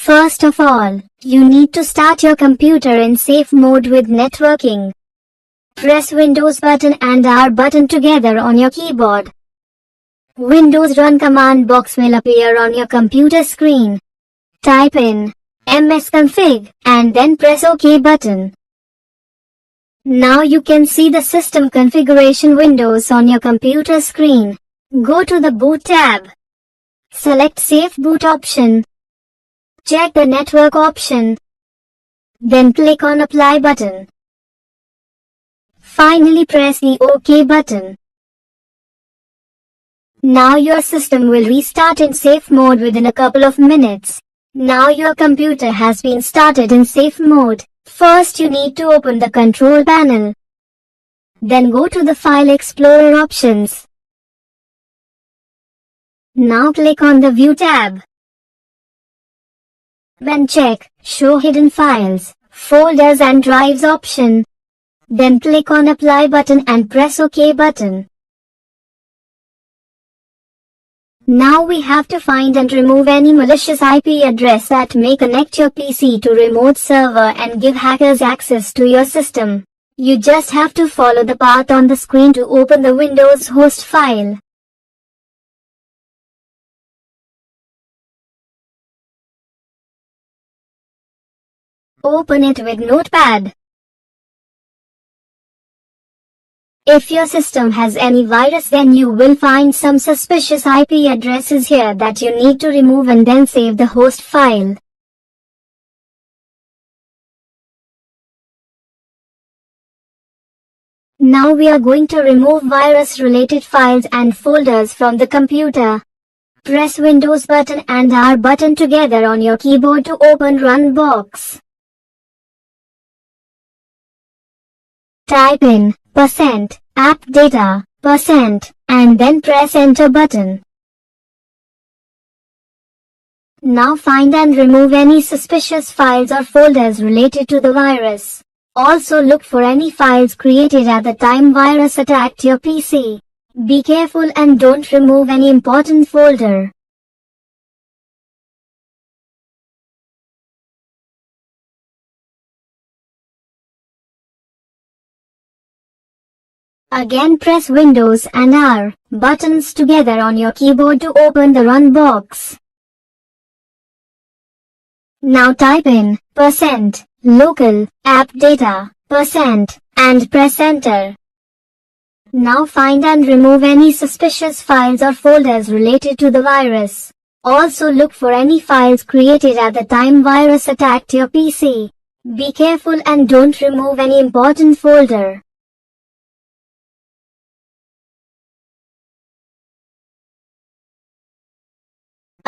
First of all, you need to start your computer in safe mode with networking. Press Windows button and R button together on your keyboard. Windows Run command box will appear on your computer screen. Type in msconfig and then press OK button. Now you can see the system configuration windows on your computer screen. Go to the Boot tab. Select Safe Boot option. Check the network option. Then click on Apply button. Finally press the OK button. Now your system will restart in safe mode within a couple of minutes. Now your computer has been started in safe mode. First you need to open the control panel. Then go to the File Explorer options. Now click on the View tab. Then check Show Hidden Files, Folders and Drives option. Then click on Apply button and press OK button. Now we have to find and remove any malicious IP address that may connect your PC to remote server and give hackers access to your system. You just have to follow the path on the screen to open the Windows host file. Open it with Notepad. If your system has any virus, then you will find some suspicious IP addresses here that you need to remove and then save the host file. Now we are going to remove virus-related files and folders from the computer. Press Windows button and R button together on your keyboard to open Run box. Type in %appdata, and then press Enter button. Now find and remove any suspicious files or folders related to the virus. Also look for any files created at the time virus attacked your PC. Be careful and don't remove any important folder. Again press Windows and R buttons together on your keyboard to open the Run box. Now type in %local appdata and press Enter. Now find and remove any suspicious files or folders related to the virus. Also look for any files created at the time virus attacked your PC. Be careful and don't remove any important folder.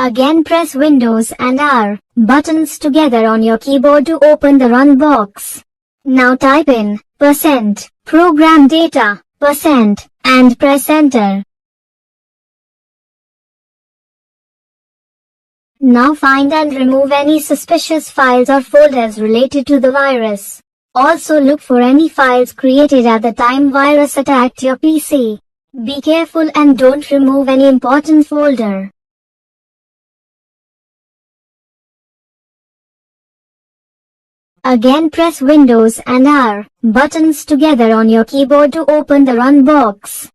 Again press Windows and R buttons together on your keyboard to open the Run box. Now type in %program data and press Enter. Now find and remove any suspicious files or folders related to the virus. Also look for any files created at the time virus attacked your PC. Be careful and don't remove any important folder. Again press Windows and R buttons together on your keyboard to open the Run box.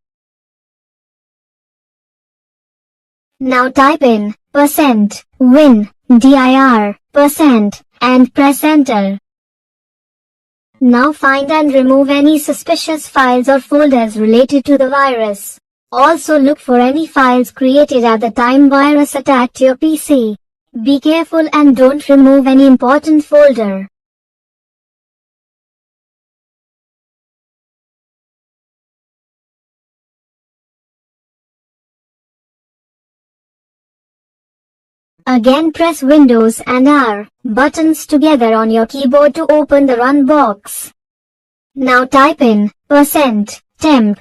Now type in %win dir and press Enter. Now find and remove any suspicious files or folders related to the virus. Also look for any files created at the time virus attacked your PC. Be careful and don't remove any important folder. Again press Windows and R buttons together on your keyboard to open the Run box. Now type in %temp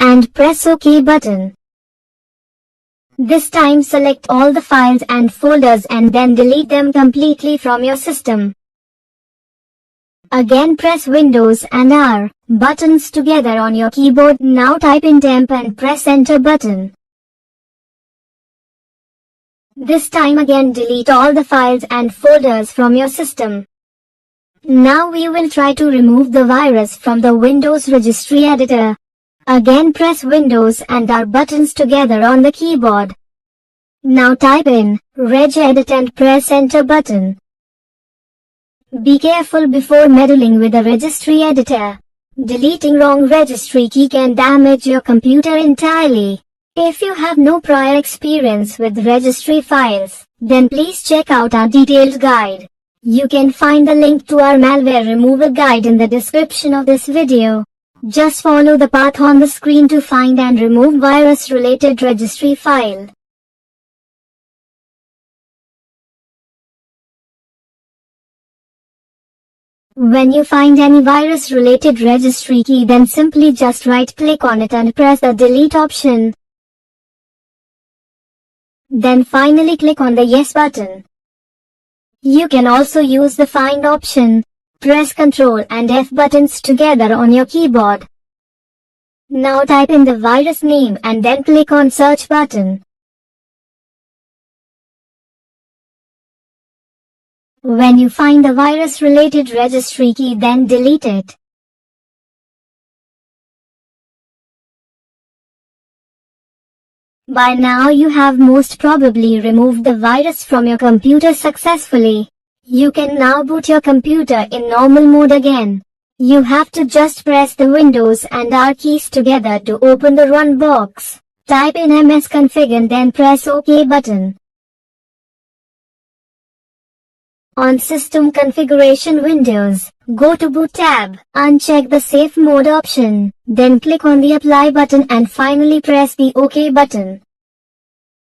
and press OK button. This time select all the files and folders and then delete them completely from your system. Again press Windows and R buttons together on your keyboard. Now type in temp and press Enter button. This time again delete all the files and folders from your system. Now we will try to remove the virus from the Windows registry editor. Again press Windows and R buttons together on the keyboard. Now type in regedit and press enter button. Be careful before meddling with the registry editor. Deleting wrong registry key can damage your computer entirely. If you have no prior experience with registry files, then please check out our detailed guide. You can find the link to our malware removal guide in the description of this video. Just follow the path on the screen to find and remove virus-related registry file. When you find any virus-related registry key, then simply just right-click on it and press the delete option. Then finally click on the Yes button. You can also use the Find option. Press Ctrl and F buttons together on your keyboard. Now type in the virus name and then click on Search button. When you find the virus-related registry key, then delete it. By now you have most probably removed the virus from your computer successfully. You can now boot your computer in normal mode again. You have to just press the Windows and R keys together to open the Run box. Type in msconfig and then press OK button. On System Configuration Windows, go to Boot tab, uncheck the Safe Mode option, then click on the Apply button and finally press the OK button.